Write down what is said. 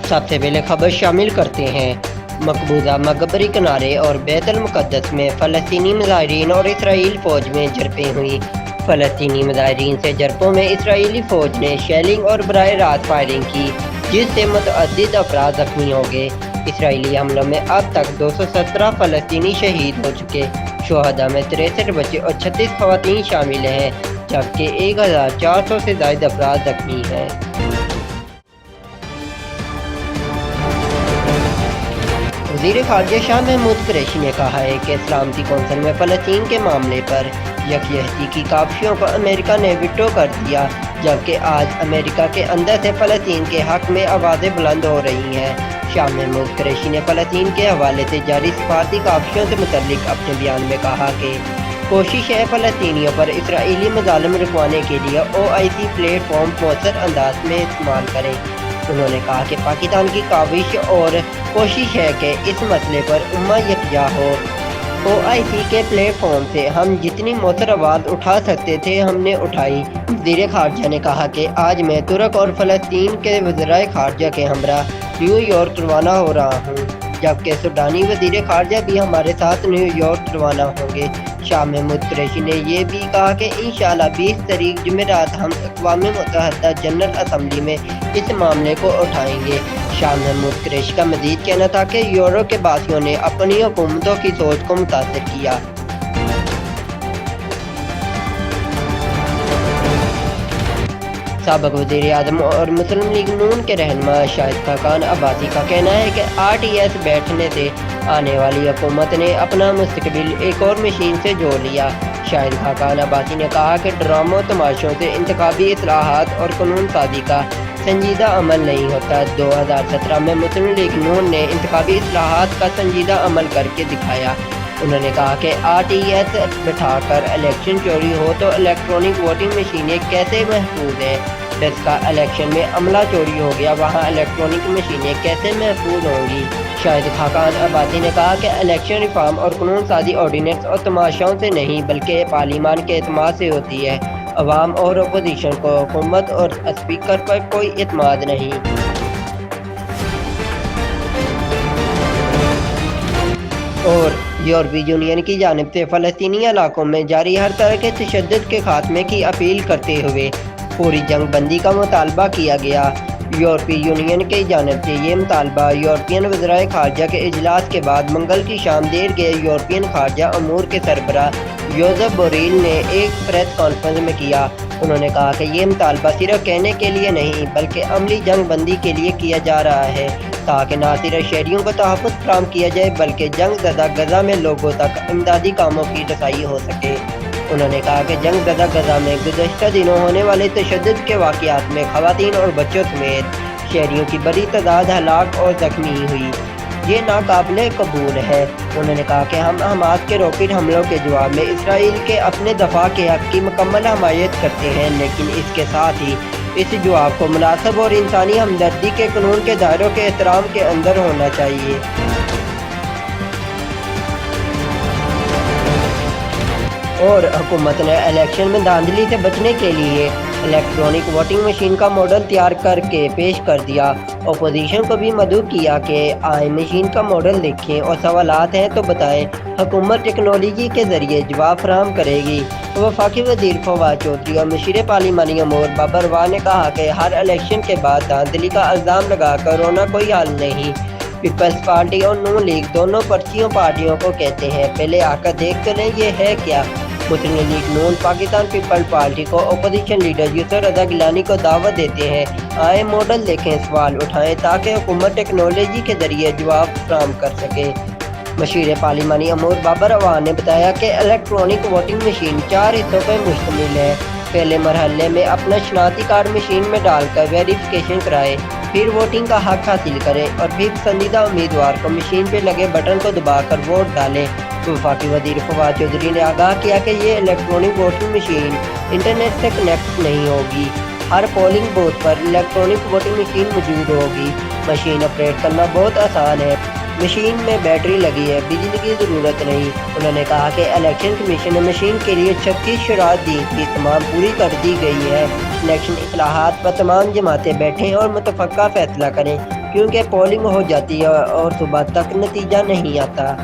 سب سے پہلے خبر شامل کرتے ہیں۔ مقبوضہ مغربی کنارے اور بیت المقدس میں فلسطینی مظاہرین اور اسرائیل فوج میں جھڑپیں ہوئیں۔ فلسطینی مظاہرین سے جھڑپوں میں اسرائیلی فوج نے شیلنگ اور براہ راست فائرنگ کی، جس سے متعدد افراد زخمی ہو گئے۔ اسرائیلی حملوں میں اب تک 217 فلسطینی شہید ہو چکے۔ شہداء میں 63 بچے اور 36 خواتین شامل ہیں، جبکہ 1400 سے زائد افراد زخمی ہیں۔ وزیر خارجہ شاہ محمود قریشی نے کہا ہے کہ سلامتی کونسل میں فلسطین کے معاملے پر یکجہتی کی کاوشوں کو امریکہ نے ویٹو کر دیا، جبکہ آج امریکہ کے اندر سے فلسطین کے حق میں آوازیں بلند ہو رہی ہیں۔ شاہ محمود قریشی نے فلسطین کے حوالے سے جاری سفارتی کاوشوں سے متعلق اپنے بیان میں کہا کہ کوشش ہے فلسطینیوں پر اسرائیلی مظالم رکوانے کے لیے OIC پلیٹ فارم مؤثر انداز میں استعمال کریں۔ انہوں نے کہا کہ پاکستان کی کاوش اور کوشش ہے کہ اس مسئلے پر امہ یکجا ہو۔ OIC کے پلیٹ فارم سے ہم جتنی مؤثر آواز اٹھا سکتے تھے ہم نے اٹھائی۔ وزیر خارجہ نے کہا کہ آج میں ترک اور فلسطین کے وزرائے خارجہ کے ہمراہ نیو یارک روانہ ہو رہا ہوں، جبکہ سوڈانی وزیر خارجہ بھی ہمارے ساتھ نیو یارک روانہ ہوں گے۔ شاہ محمود قریشی نے یہ بھی کہا کہ انشاءاللہ 20 تاریخ جمعرات ہم اقوام متحدہ جنرل اسمبلی میں اس معاملے کو اٹھائیں گے۔ شاہ محمود قریشی کا مزید کہنا تھا کہ یورپ کے باسیوں نے اپنی حکومتوں کی سوچ کو متاثر کیا۔ سابق وزیر اعظم اور مسلم لیگ نون کے رہنما شاہد خاقان عباسی کا کہنا ہے کہ RTS بیٹھنے سے آنے والی حکومت نے اپنا مستقبل ایک اور مشین سے جوڑ لیا۔ شاہد خاقان عباسی نے کہا کہ ڈراموں تماشوں سے انتخابی اصلاحات اور قانون سازی کا سنجیدہ عمل نہیں ہوتا۔ 2017 میں مسلم لیگ نون نے انتخابی اصلاحات کا سنجیدہ عمل کر کے دکھایا۔ انہوں نے کہا کہ RTS بٹھا کر الیکشن چوری ہو تو الیکٹرانک ووٹنگ مشینیں کیسے محفوظ ہیں؟ جس کا الیکشن میں عملہ چوری ہو گیا، وہاں الیکٹرانک مشینیں کیسے محفوظ ہوں گی؟ شاہد خاقان عباسی نے کہا کہ الیکشن ریفارم اور قانون سازی آرڈیننس اور تماشاؤں سے نہیں بلکہ پارلیمان کے اعتماد سے ہوتی ہے۔ عوام اور اپوزیشن کو حکومت اور اسپیکر پر کوئی اعتماد نہیں۔ اور یورپی یونین کی جانب سے فلسطینی علاقوں میں جاری ہر طرح کے تشدد کے خاتمے کی اپیل کرتے ہوئے فوری جنگ بندی کا مطالبہ کیا گیا۔ یورپی یونین کی جانب سے یہ مطالبہ یورپین وزرائے خارجہ کے اجلاس کے بعد منگل کی شام دیر گئے یورپین خارجہ امور کے سربراہ جوزف بوریل نے ایک پریس کانفرنس میں کیا۔ انہوں نے کہا کہ یہ مطالبہ صرف کہنے کے لیے نہیں بلکہ عملی جنگ بندی کے لیے کیا جا رہا ہے، تاکہ نہ صرف شہریوں کو تحفظ فراہم کیا جائے بلکہ جنگ زدہ غزہ میں لوگوں تک امدادی کاموں کی رسائی ہو سکے۔ انہوں نے کہا کہ جنگ زدہ غزہ میں گزشتہ دنوں ہونے والے تشدد کے واقعات میں خواتین اور بچوں سمیت شہریوں کی بڑی تعداد ہلاک اور زخمی ہوئی۔ یہ ناقابل قبول ہے۔ انہوں نے کہا کہ ہم حماس کے راکٹ حملوں کے جواب میں اسرائیل کے اپنے دفاع کے حق کی مکمل حمایت کرتے ہیں، لیکن اس کے ساتھ ہی اس جواب کو مناسب اور انسانی ہمدردی کے قانون کے دائروں کے احترام کے اندر ہونا چاہیے۔ اور حکومت نے الیکشن میں دھاندلی سے بچنے کے لیے الیکٹرانک ووٹنگ مشین کا ماڈل تیار کر کے پیش کر دیا۔ اپوزیشن کو بھی مدعو کیا کہ آئیں مشین کا ماڈل دیکھیں اور سوالات ہیں تو بتائیں، حکومت ٹیکنالوجی کے ذریعے جواب فراہم کرے گی۔ وفاقی وزیر فواد چودھری اور مشیر پارلیمانی امور بابر واہ نے کہا کہ ہر الیکشن کے بعد دھاندلی کا الزام لگا کر رونا کوئی حل نہیں۔ پیپلز پارٹی اور نون لیگ دونوں پرچیوں پارٹیوں کو کہتے ہیں پہلے آ کر دیکھ تو لیں یہ ہے کیا۔ مسلم لیگ نون پاکستان پیپل پارٹی کو اپوزیشن لیڈر یسر رضا گیلانی کو دعوت دیتے ہیں، آئیں ماڈل دیکھیں، سوال اٹھائیں تاکہ حکومت ٹیکنالوجی کے ذریعے جواب فراہم کر سکے۔ مشیر پارلیمانی امور بابر واہ نے بتایا کہ الیکٹرانک ووٹنگ مشین 4 حصوں پر مشتمل ہے۔ پہلے مرحلے میں اپنا شناختی کارڈ مشین میں ڈال کر ویریفیکیشن کرائے، پھر ووٹنگ کا حق حاصل کریں اور پھر پسندیدہ امیدوار کو مشین پہ لگے بٹن کو دبا کر ووٹ ڈالیں۔ وفاقی وزیر فواد چودھری نے آگاہ کیا کہ یہ الیکٹرانک ووٹنگ مشین انٹرنیٹ سے کنیکٹ نہیں ہوگی، ہر پولنگ بوتھ پر الیکٹرانک ووٹنگ مشین موجود ہوگی۔ مشین آپریٹ کرنا بہت آسان ہے، مشین میں بیٹری لگی ہے، بجلی کی ضرورت نہیں۔ انہوں نے کہا کہ الیکشن کمیشن نے مشین کے لیے 36 شرائط دی تھی، تمام پوری کر دی گئی ہے۔ الیکشن اصلاحات پر تمام جماعتیں بیٹھیں اور متفقہ فیصلہ کریں۔ کیونکہ پولنگ ہو جاتی ہے اور صبح تک نتیجہ نہیں آتا۔